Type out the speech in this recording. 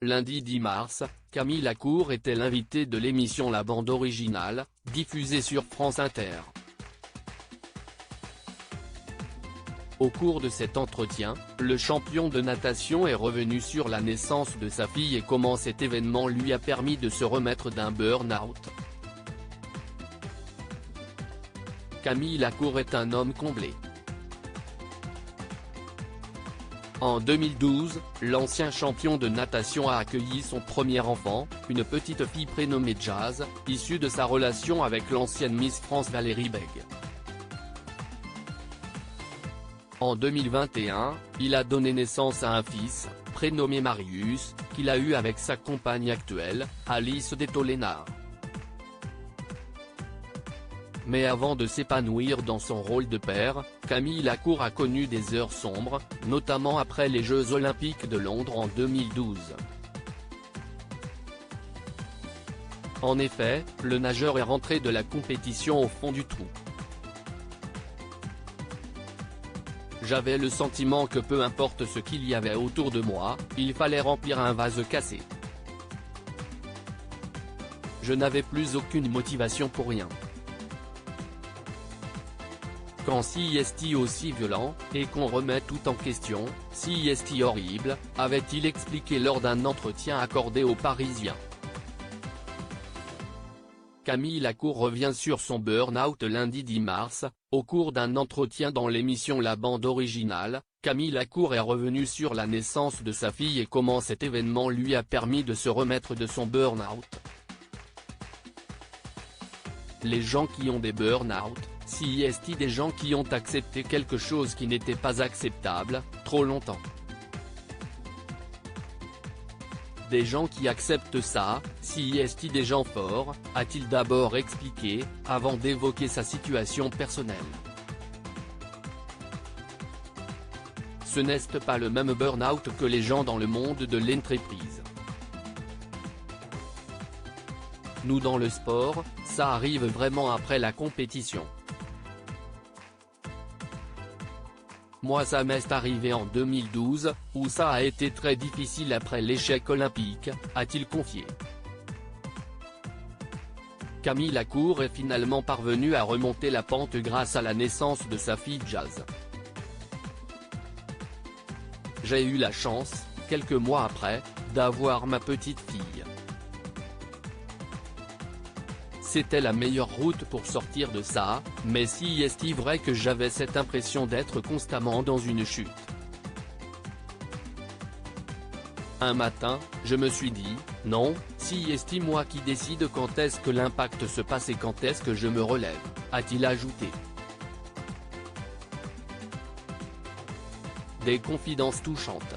Lundi 10 mars, Camille Lacour était l'invitée de l'émission La Bande Originale, diffusée sur France Inter. Au cours de cet entretien, le champion de natation est revenu sur la naissance de sa fille et comment cet événement lui a permis de se remettre d'un burn-out. Camille Lacour est un homme comblé. En 2012, l'ancien champion de natation a accueilli son premier enfant, une petite fille prénommée Jazz, issue de sa relation avec l'ancienne Miss France Valérie Beg. En 2021, il a donné naissance à un fils, prénommé Marius, qu'il a eu avec sa compagne actuelle, Alice Detolena. Mais avant de s'épanouir dans son rôle de père, Camille Lacour a connu des heures sombres, notamment après les Jeux Olympiques de Londres en 2012. En effet, le nageur est rentré de la compétition au fond du trou. J'avais le sentiment que peu importe ce qu'il y avait autour de moi, il fallait remplir un vase cassé. Je n'avais plus aucune motivation pour rien. Quand si est aussi violent, et qu'on remet tout en question, si est horrible, avait-il expliqué lors d'un entretien accordé aux Parisiens. Camille Lacour revient sur son burn-out lundi 10 mars, au cours d'un entretien dans l'émission La Bande Originale, Camille Lacour est revenu sur la naissance de sa fille et comment cet événement lui a permis de se remettre de son burn-out. Les gens qui ont des burn-out, si est des gens qui ont accepté quelque chose qui n'était pas acceptable, trop longtemps. Des gens qui acceptent ça, si est des gens forts, a-t-il d'abord expliqué, avant d'évoquer sa situation personnelle. Ce n'est pas le même burn-out que les gens dans le monde de l'entreprise. Nous dans le sport, ça arrive vraiment après la compétition. Moi ça m'est arrivé en 2012, où ça a été très difficile après l'échec olympique, a-t-il confié. Camille Lacour est finalement parvenu à remonter la pente grâce à la naissance de sa fille Jazz. J'ai eu la chance, quelques mois après, d'avoir ma petite fille. C'était la meilleure route pour sortir de ça, mais si est vrai que j'avais cette impression d'être constamment dans une chute. Un matin, je me suis dit, non, si est moi qui décide quand est-ce que l'impact se passe et quand est-ce que je me relève, a-t-il ajouté. Des confidences touchantes.